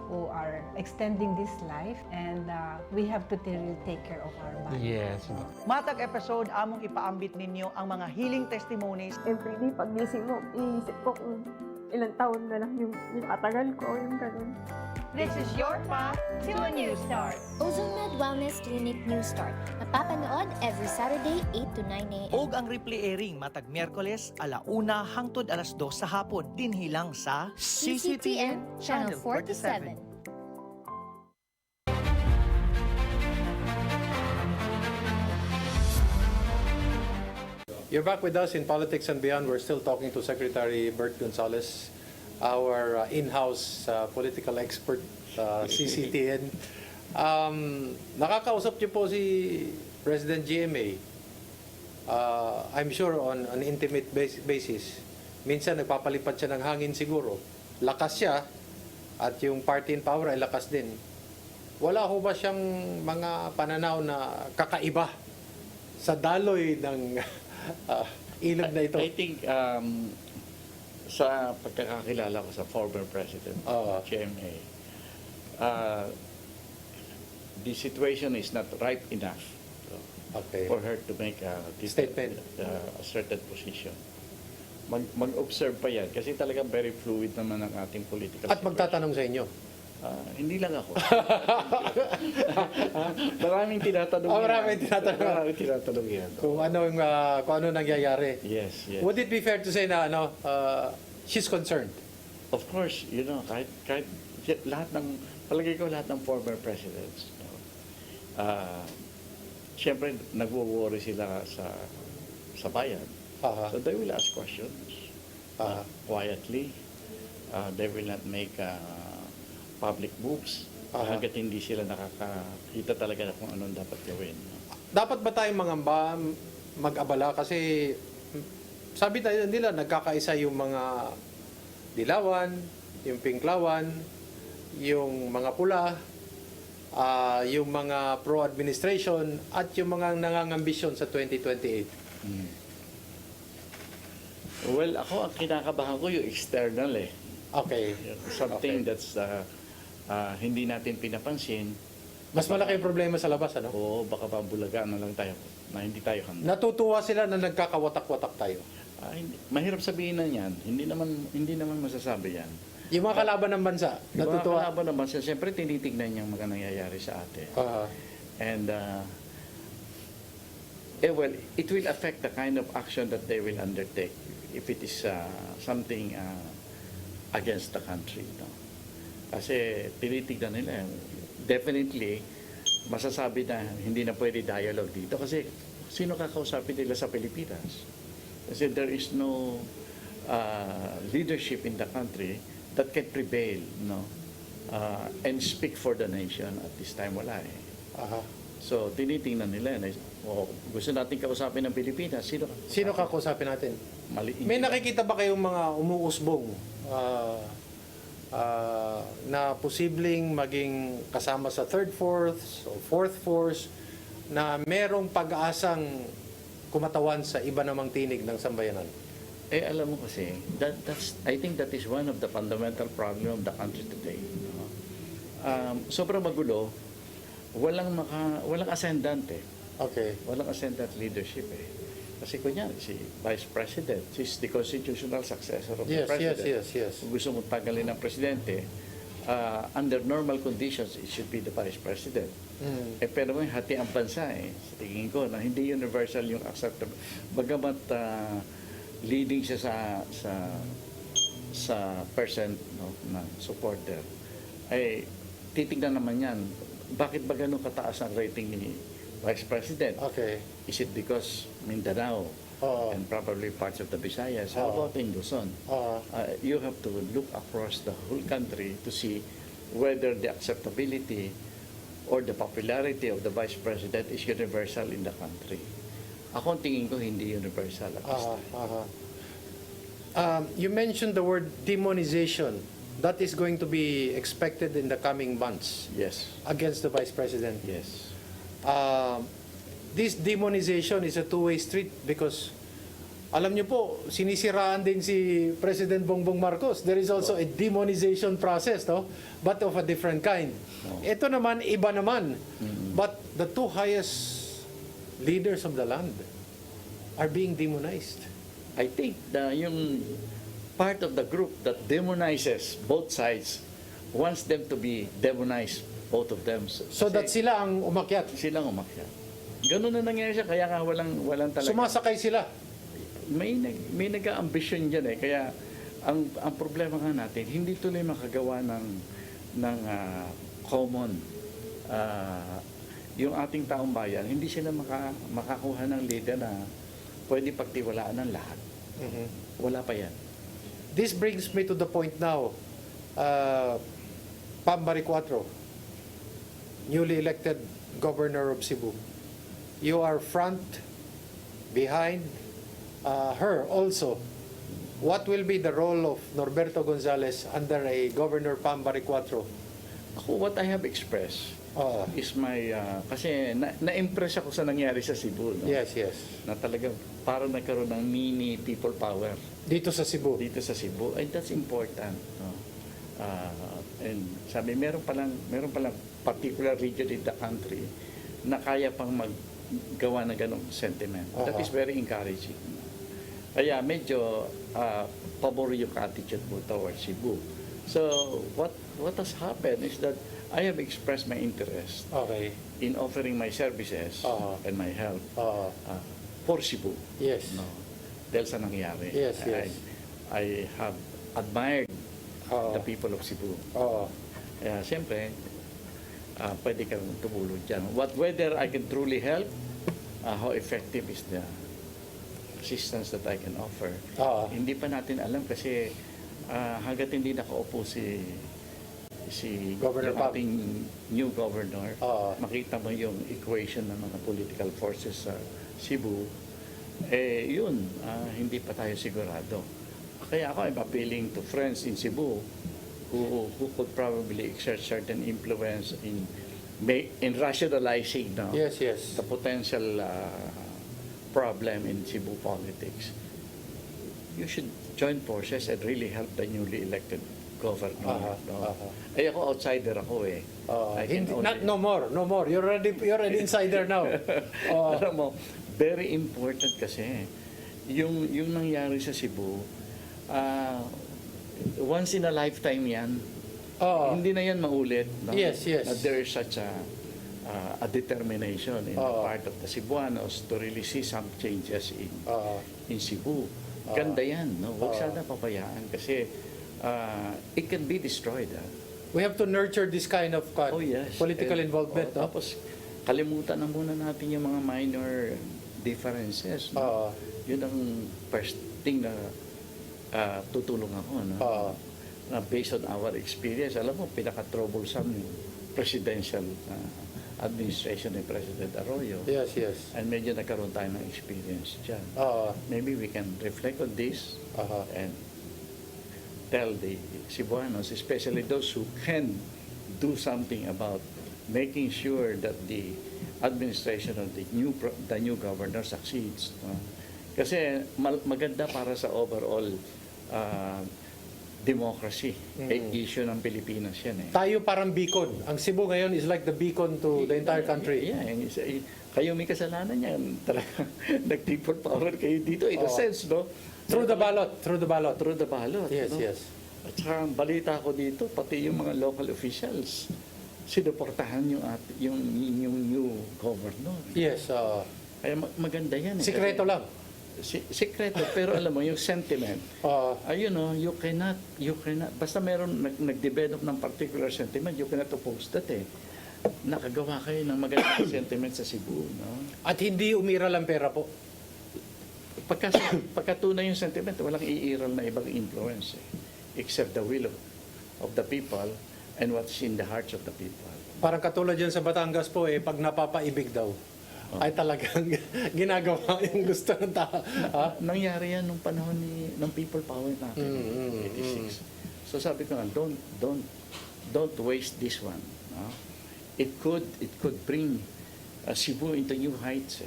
who are extending this life and we have to really take care of our body. Yes. Matag episode, among ipaambit ninyo ang mga healing testimonies. Everyday, pagising mo, iisip ko kung ilang taon na lang yung atagal ko, yung ganun. This is your path to a new start. OzoneMed Wellness Clinic New Start. Mapapanood every Saturday, 8 to 9 a.m. Og ang replay airing matag Miyerkules, 1:00 hangtod 2:00 sa hapon. Dinhi lang sa CCTN Channel 47. You're back with us in Politics and Beyond. We're still talking to Secretary Bert Gonzales, our in-house political expert sa CCTN. Nakakausap niyo po si President GMA. I'm sure on an intimate basis. Minsan nagpapalipad siya ng hangin siguro. Lakas siya at yung party in power ay lakas din. Wala ho ba siyang mga pananaw na kakaiba sa daloy ng ilog na ito? I think sa pagkakakilala ko sa former president GMA, the situation is not ripe enough for her to make a statement, a certain position. Mag-observe pa yan kasi talagang very fluid naman ang ating political At situation. magtatanong sa inyo? Hindi lang ako. Maraming tinatanong yan. Maraming tinatanong yan. Kung ano nangyayari. Yes. Would it be fair to say na she's concerned? Of course, kahit lahat ng, palagay ko lahat ng former presidents, siyempre nagwo-worry sila sa bayan. So they will ask questions quietly. They will not make public moves hanggat hindi sila nakakita talaga kung anong dapat gawin. Dapat ba tayong mag-abala kasi sabi tayo nila nagkakaisa yung mga dilawan, yung pinklawan, yung mga pula, yung mga pro-administration at yung mga nangangambisyon sa 2028. Well, ako ang kinakabahan ko yung external eh. Okay. Something that's hindi natin pinapansin. Mas malaki yung problema sa labas, ano? Oo, baka mabulagaan na lang tayo na hindi tayo handa. Natutuwa sila na nagkakawatak-watak tayo. Mahirap sabihin na yan. Hindi naman masasabi yan. Yung mga kalaban ng bansa, natutuwa? Yung mga kalaban ng bansa, siyempre tinitignan yung mga nangyayari sa atin. And, well, it will affect the kind of action that they will undertake if it is something against the country. No? Kasi tinitignan nila, definitely, masasabi na hindi na pwede dialogue dito kasi sino kakausapin nila sa Pilipinas? Kasi there is no leadership in the country that can prevail, no, and speak for the nation at this time. Wala eh. So tinitingnan nila na gusto natin kausapin ng Pilipinas. Sino kakausapin natin? Maliit. May nakikita ba kayong mga umuusbong na posibleng maging kasama sa third force o fourth force na merong pag-asang kumatawan sa iba namang tinig ng sambayanan? Alam mo kasi, I think that is one of the fundamental problem of the country today. Sobrang magulo, walang ascendant eh. Okay. Walang ascendant leadership eh. Kasi kunyari, si Vice President, she's the constitutional successor of the President. Yes. Kung gusto mong tanggalin ng Presidente, under normal conditions, it should be the Vice President. Pero may hati ang bansa eh. Sa tingin ko, na hindi universal yung acceptable. Bagamat leading siya sa percent na supporter, ay titignan naman yan. Bakit ba ganun kataas ang rating ni Vice President? Okay. Is it because Mindanao and probably parts of the Visayas? How about in Luzon? You have to look across the whole country to see whether the acceptability or the popularity of the Vice President is universal in the country. Ako ang tingin ko hindi universal at this time. You mentioned the word demonization. That is going to be expected in the coming months. Yes. Against the Vice President. Yes. This demonization is a two-way street because alam niyo po, sinisiraan din si President Bongbong Marcos. There is also a demonization process, no? But of a different kind. Ito naman, iba naman. But the two highest leaders of the land are being demonized. I think yung part of the group that demonizes both sides wants them to be demonized, both of them. So that sila ang umakyat? Silang umakyat. Ganun na nangyari siya, kaya nga walang talaga. Sumasakay sila? May nag-ambisyon dyan eh. Kaya ang problema nga natin, hindi tuloy makagawa ng common. Yung ating taong bayan, hindi sila makakuha ng leader na pwede pagtiwalaan ng lahat. Wala pa yan. This brings me to the point now. Pam Baricuatro, newly elected Governor of Cebu. You are front, behind her also. What will be the role of Norberto Gonzales under a Governor Pam Baricuatro? Ako, what I have expressed is my, kasi na-impress ako sa nangyari sa Cebu. No? Yes, yes. Na talagang parang nagkaroon ng mini people power. Dito sa Cebu? Dito sa Cebu. And that's important. No? And sabi, meron palang particular region in the country na kaya pang maggawa ng ganong sentiment. That is very encouraging. Kaya medyo pabor yung attitude mo towards Cebu. So what has happened is that I have expressed my interest in offering my services and my help for Cebu. Yes. No? Dahil sa nangyari. Yes, yes. I have admired the people of Cebu. Kaya siyempre, pwede kang tumulong dyan. Whether I can truly help, how effective is the assistance that I can offer. Hindi pa natin alam kasi hanggat hindi nakaupo si Governor yung ating new governor, makita mo yung equation ng mga political forces sa Cebu, yun, hindi pa tayo sigurado. Kaya ako, I'm appealing to friends in Cebu who could probably exert certain influence in rationalizing the potential problem in Cebu politics. You should join forces and really help the newly elected governor. Ay ako, outsider ako eh. No more. You're already insider now. Alam mo, very important kasi yung nangyari sa Cebu, once in a lifetime yan. Hindi na yan maulit. No? Yes. That there is such a determination in the part of the Cebuanos to really see some changes in Cebu. Ganda yan. No? Huwag sana papayaan kasi it can be destroyed. We have to nurture this kind of political involvement. Tapos kalimutan na muna natin yung mga minor differences. No? Yun ang first thing na tutulong ako. No? Na based on our experience, alam mo, pinaka-troublesome yung presidential administration ni President Arroyo. Yes. And medyo nagkaroon tayo ng experience dyan. Maybe we can reflect on this and tell the Cebuanos, especially those who can do something about making sure that the administration of the new governor succeeds. Kasi maganda para sa overall democracy issue ng Pilipinas yan eh. Tayo parang beacon. Ang Cebu ngayon is like the beacon to the entire country. Yeah, kayo may kasalanan yan. Talaga, nag-people power kayo dito. In a sense, no? Through the ballot. Yes, no? Yes. At saka ang balita ko dito, pati yung mga local officials, sinuportahan yung new governor. Yes. Kaya maganda yan. Sikreto lang. Sikreto, pero alam mo, yung sentiment, you cannot, basta meron nag-develop ng particular sentiment, you cannot oppose that eh. Nakagawa kayo ng magandang sentiment sa Cebu. No? At hindi umiral ang pera po? Pagkatunay yung sentiment, walang iiral na ibang influence eh, except the will of the people and what's in the hearts of the people. Parang katulad yan sa Batangas po pag napapaibig daw, ay talagang ginagawa yung gusto ng tao. Nangyari yan nung panahon ng people power natin, 86. So sabi ko nga, don't waste this one. No? It could bring Cebu into new heights.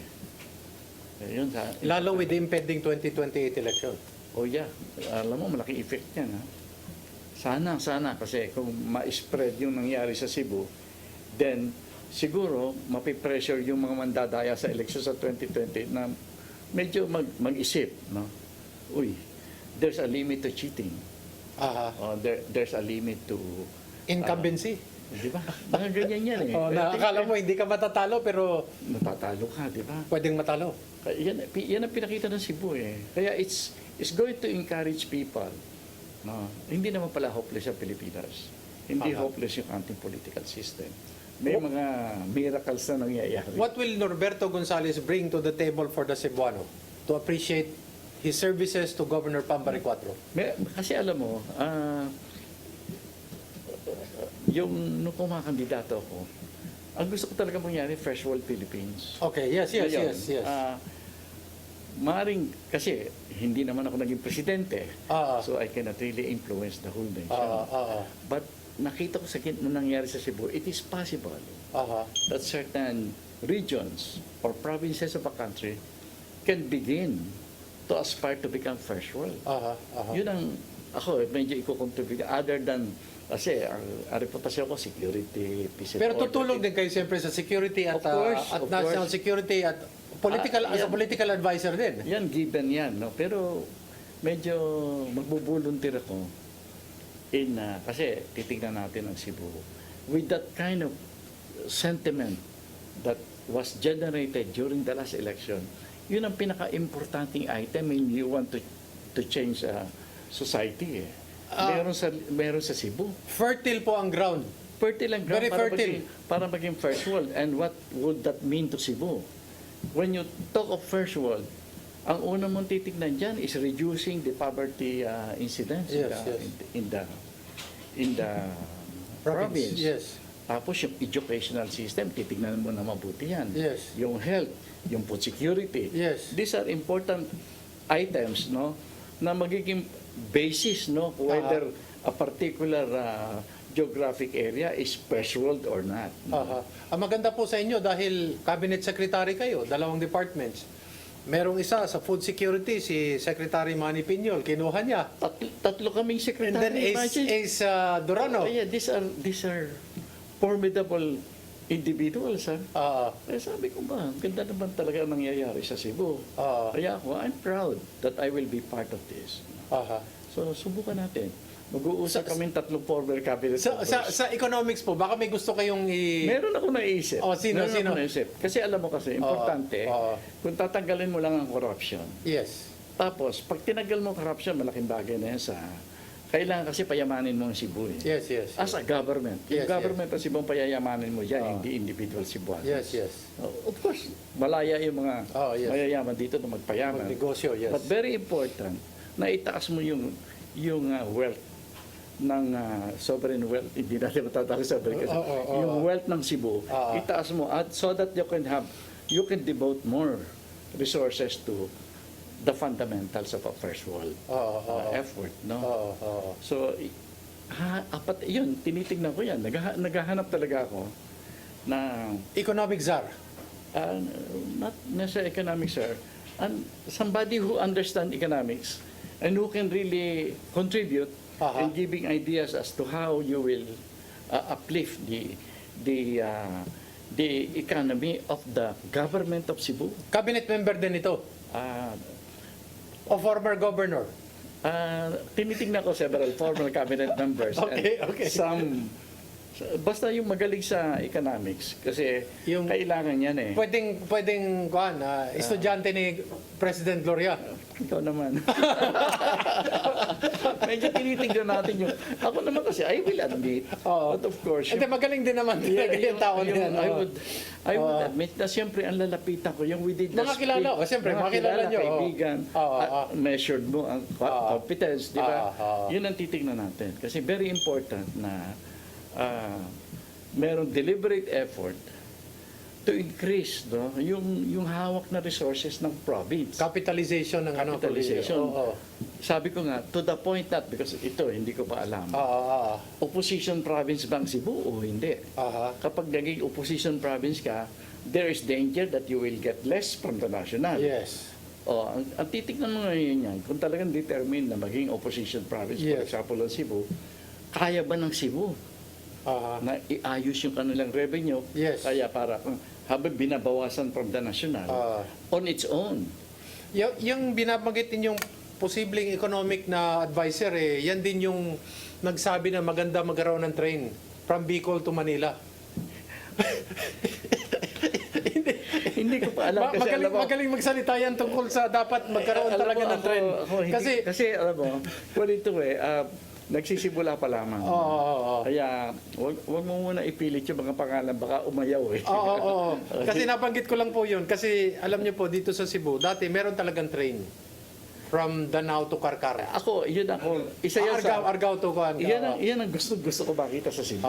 Yun, lalo with the impending 2028 election. Oh yeah, alam mo, malaking effect yan. Sana, kasi kung ma-spread yung nangyari sa Cebu, then siguro mapipressure yung mga mandadaya sa election sa 2020 na medyo mag-isip. No? Uy, there's a limit to cheating. There's a limit to incumbency. Di ba? Mga ganyan yan eh. Akala mo hindi ka matatalo pero matatalo ka, di ba? Pwedeng matalo. Yan ang pinakita ng Cebu eh. Kaya it's going to encourage people. No? Hindi naman pala hopeless ang Pilipinas. Hindi hopeless yung ating political system. May mga miracles na nangyayari. What will Norberto Gonzales bring to the table for the Cebuano to appreciate his services to Governor Pam Baricuatro? Kasi alam mo, nung kumakandidato ako, ang gusto ko talaga mangyari, First World Philippines. Okay, yes. Maring, kasi hindi naman ako naging presidente, so I cannot really influence the whole nation. But nakita ko nung nangyari sa Cebu, it is possible that certain regions or provinces of a country can begin to aspire to become first world. Yun ang ako medyo iko-contribute other than kasi ang reputasyon ko security, peace and Pero order. tutulong din kayo siyempre sa security at national security at political as a political advisor din. Yan given yan, no? Pero medyo magbubuluntir ako in kasi titingnan natin ang Cebu with that kind of sentiment that was generated during the last election. Yun ang pinaka-importanting item when you want to change society. Meron sa Cebu. Fertile po ang ground. Fertile ang ground Very fertile. Para maging first world. And what would that mean to Cebu? When you talk of first world, ang una mong titignan dyan is reducing the poverty incidence in the province. Yes. Tapos yung educational system, titignan mo na mabuti yan. Yes. Yung health, yung food security. Yes. These are important items, no, na magiging basis, no, whether a particular geographic area is first world or not. No? Ang maganda po sa inyo dahil cabinet secretary kayo, dalawang departments. Merong isa sa food security, si Secretary Manny Piñol, kinuha niya. Tatlo kaming secretary. And then Ace Durano. Yeah, these are formidable individuals. Kaya sabi ko ba, ganda naman talaga ang nangyayari sa Cebu. Kaya ako, I'm proud that I will be part of this. So, subukan natin. Mag-uusap kami tatlong former cabinet members. Sa economics po, baka may gusto kayong Meron ako naisip. Sino? Ako naisip. Kasi alam mo kasi, importante, kung tatanggalin mo lang ang corruption. Yes. Tapos, pag tinanggal mo ang corruption, malaking bagay na yan sa... Kailangan kasi payamanin mo ang Cebu. Yes. As a government. Yung government ang Cebu, payayamanin mo dyan, hindi individual Cebuanos. Yes. Of course, malaya yung mga mayayaman dito na magpayaman. Negosyo, yes. But very important, na itaas mo yung wealth ng sovereign wealth, hindi natin matatawag sovereign kasi yung wealth ng Cebu, itaas mo so that you can devote more resources to the fundamentals of a first world effort, no? So, apat yun, tinitingnan ko yan. Naghahanap talaga ako na economic czar. Not necessarily economic czar, and somebody who understands economics and who can really contribute in giving ideas as to how you will uplift the economy of the government of Cebu. Cabinet member din ito? O former governor? Tinitingnan ko several former cabinet members. Okay. Basta yung magaling sa economics kasi yung kailangan yan eh. Pwedeng estudyante ni President Gloria. Ikaw naman. Medyo tinitingnan natin yung... Ako naman kasi, I will admit. But of course... Hindi, magaling din naman talaga yung tao niyan. I would admit na siyempre ang lalapitan ko, yung within the mga kilala, siyempre, makilala nyo. Kaibigan, measured mo ang competence, di ba? Yun ang titingnan natin. Kasi very important na merong deliberate effort to increase yung hawak na resources ng province. Capitalization ng capitalization. Sabi ko nga, to the point that, because ito, hindi ko pa alam, opposition province ba ang Cebu o hindi? Kapag naging opposition province ka, there is danger that you will get less from the national. Yes. Ang titignan mo ngayon yan, kung talagang determined na maging opposition province, for example, ang Cebu, kaya ba ng Cebu na iayos yung kanilang revenue? Kaya para habang binabawasan from the national on its own. Yung binabanggit ninyong posibleng economic na advisor, yan din yung nagsabi na maganda magkaroon ng train from Bicol to Manila. Hindi ko pa alam kasi magaling magsalita yan tungkol sa dapat magkaroon talaga ng train. Kasi alam mo, ito nagsisimula pa lamang. Kaya, wag mo muna ipilit yung mga pangalan, baka umayaw eh. Kasi nabanggit ko lang po yun. Kasi alam niyo po, dito sa Cebu, dati meron talagang train. From Danao to Karkar. Isa yan sa... Argao to Kuan. Yan ang gusto ko makita sa Cebu.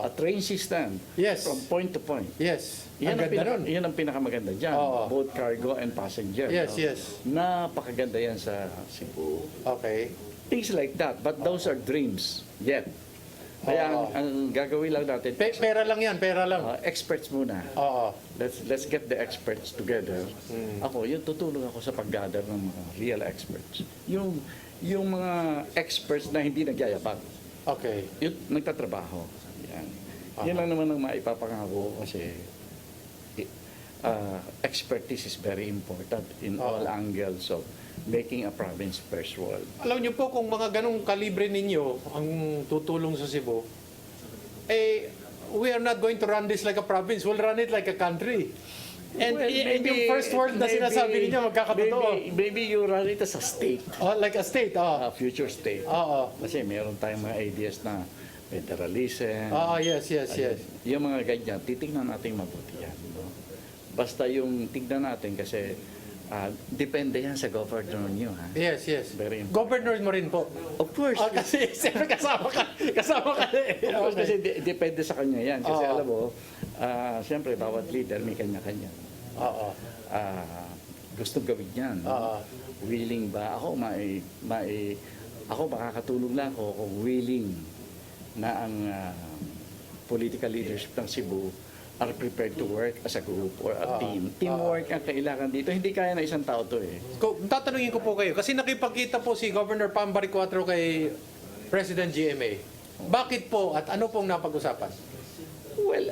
A train system. Yes. From point to point. Yes. Yan ang ganda nun. Yan ang pinakamaganda dyan. Both cargo and passenger. Yes, no? yes. Napakaganda yan sa Cebu. Okay. Things like that. But those are dreams yet. Kaya ang gagawin lang natin, pera lang yan, pera lang. Experts muna. Let's get the experts together. Ako, yun tutulong ako sa pag-gather ng mga real experts. Yung mga experts na hindi nagyayabang. Okay. Yung nagtatrabaho. Yan. Yan lang naman ang maipapangako kasi expertise is very important in all angles of making a province first world. Alam niyo po, kung mga ganong kalibre ninyo ang tutulong sa Cebu, we are not going to run this like a province. We'll run it like a country. And yung first world na sinasabi ninyo, magkakatotoo. Maybe you run it as a state. Like a state, A future state. Kasi meron tayong mga ideas na federalism. Yes. Yung mga ganyan, titignan natin mabuti yan. No? Basta yung tignan natin kasi depende yan sa governor nyo. Ha? Yes. Very important. Governor mo rin po. Of course. Kasi siyempre kasama ka. Of course, kasi depende sa kanya yan. Kasi alam mo, siyempre bawat leader may kanya-kanya. Gusto gawin yan. Willing ba? Ako makakatulong lang ako kung willing na ang political leadership ng Cebu are prepared to work as a group or a team. Teamwork ang kailangan dito. Hindi kaya na isang tao to eh. Tatanungin ko po kayo, kasi nakipagkita po si Governor Pam Baricuatro kay President GMA. Bakit po at ano pong napag-usapan? Well,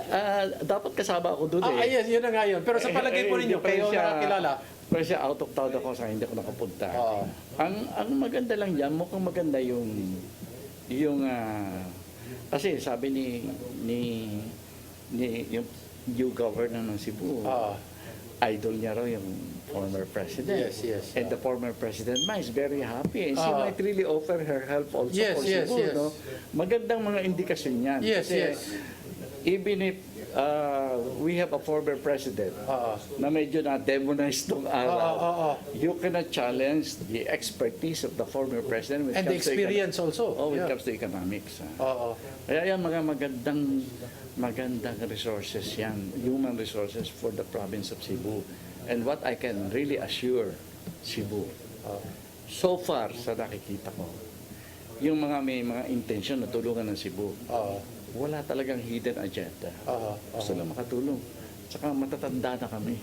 dapat kasama ako doon eh. Yes, yun na nga yun. Pero sa palagay po ninyo, kayo nakakilala. Pero siya out of town ako sa hindi ako nakapunta. Ang maganda lang yan, mukhang maganda yung kasi sabi yung new governor ng Cebu, idol niya raw yung former president. Yes. And the former president is very happy. And she might really offer her help also for Cebu. Yes. No? Magandang mga indikasyon yan. Yes. Even if we have a former president na medyo na-demonize nung araw, you cannot challenge the expertise of the former president. And the experience also. When it comes to economics. Kaya yan mga magandang resources yan, human resources for the province of Cebu. And what I can really assure Cebu, so far sa nakikita ko, yung may mga intention na tulungan ng Cebu, wala talagang hidden agenda. Gusto lang makatulong. Tsaka matatanda na kami.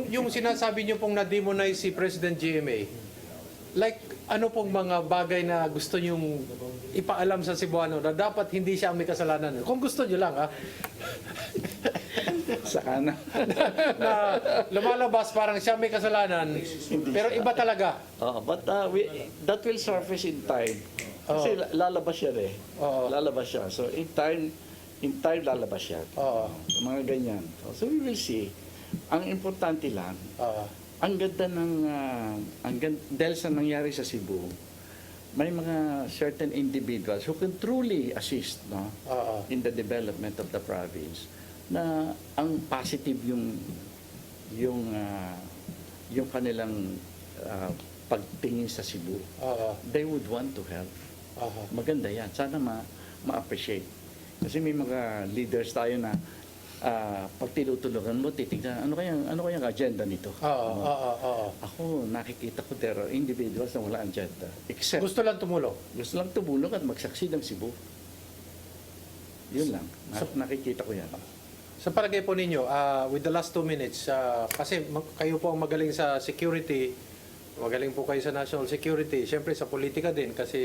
yung sinasabi niyo pong na-demonize si President GMA, like ano pong mga bagay na gusto niyong ipaalam sa Cebuano na dapat hindi siya ang may kasalanan? Kung gusto niyo lang, ha? Saka na. Na lumalabas parang siya may kasalanan, pero iba talaga. But that will surface in time. Kasi lalabas siya eh. Lalabas siya. So in time lalabas siya. Mga ganyan. So we will see. Ang importante lang, ang ganda dahil sa nangyari sa Cebu, may mga certain individuals who can truly assist in the development of the province, na ang positive yung kanilang pagtingin sa Cebu. They would want to help. Maganda yan. Sana ma-appreciate. Kasi may mga leaders tayo na pag tinutulungan mo, titignan, ano kaya ang agenda nito? Ako, nakikita ko there are individuals na wala agenda. Except, gusto lang tumulong. Gusto lang tumulong at magsaksi ng Cebu. Yun lang. Nakikita ko yan. Sa palagay po ninyo, with the last 2 minutes, kasi kayo po ang magaling sa security, magaling po kayo sa national security, siyempre sa politika din, kasi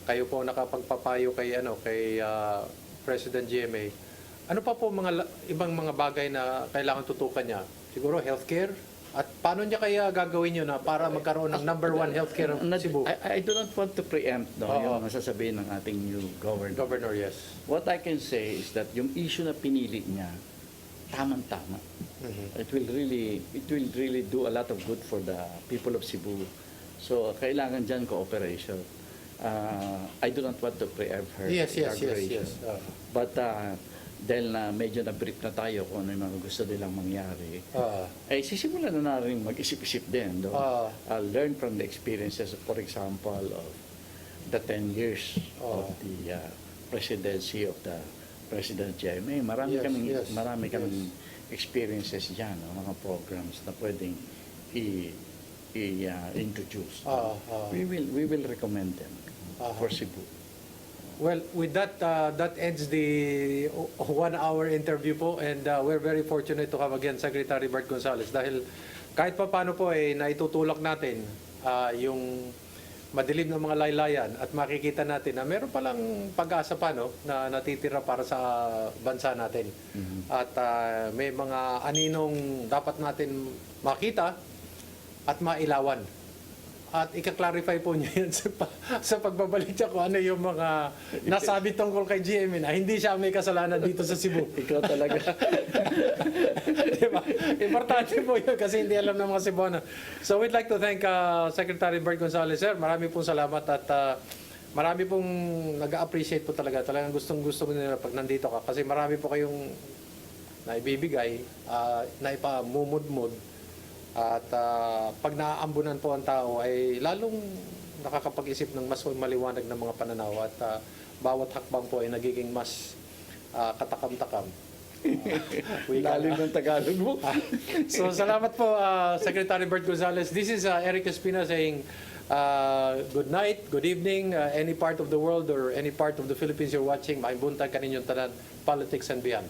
kayo po nakapagpapayo kay President GMA. Ano pa po ibang mga bagay na kailangan tutukan niya? Siguro healthcare? At paano niya kaya gagawin yun para magkaroon ng number 1 healthcare ng Cebu? I do not want to preempt yung masasabihin ng ating new governor. Governor, yes. What I can say is that yung issue na pinili niya, tamang-tama. It will really do a lot of good for the people of Cebu. So kailangan dyan cooperation. I do not want to preempt her. Yes. But dahil na medyo na-brief na tayo kung ano yung mga gusto nilang mangyari, ay sisimulan na rin mag-isip-isip din. Learn from the experiences, for example, of the 10 years of the presidency of the President GMA. Marami kaming experiences dyan, mga programs na pwedeng i-introduce. We will recommend them for Cebu. Well, with that, that ends the 1-hour interview po, and we're very fortunate to have again Secretary Bert Gonzales dahil kahit pa paano po naitutulak natin yung madilim ng mga laylayan at makikita natin na meron palang pag-asa pa na natitira para sa bansa natin. At may mga aninong dapat natin makita at mailawan. At ika-clarify po niya yan sa pagbabalik niya kung ano yung mga nasabi tungkol kay GMA na hindi siya may kasalanan dito sa Cebu. Ikaw talaga. Diba? Importante po yun kasi hindi alam ng mga Cebuano. So we'd like to thank Secretary Bert Gonzales, sir. Marami pong salamat at marami pong nag-appreciate po talaga. Talagang gustong-gusto nila pag nandito ka kasi marami po kayong naibibigay, naipamumudmud. At pag naaambunan po ang tao ay lalong nakakapag-isip ng mas maliwanag ng mga pananaw at bawat hakbang po ay nagiging mas katakam-takam. Lalim ng Tagalog mo. So salamat po Secretary Bert Gonzales. This is Eric Espina saying good night, good evening, any part of the world or any part of the Philippines you're watching. Maibuntag kaninyong tanan, politics and beyond.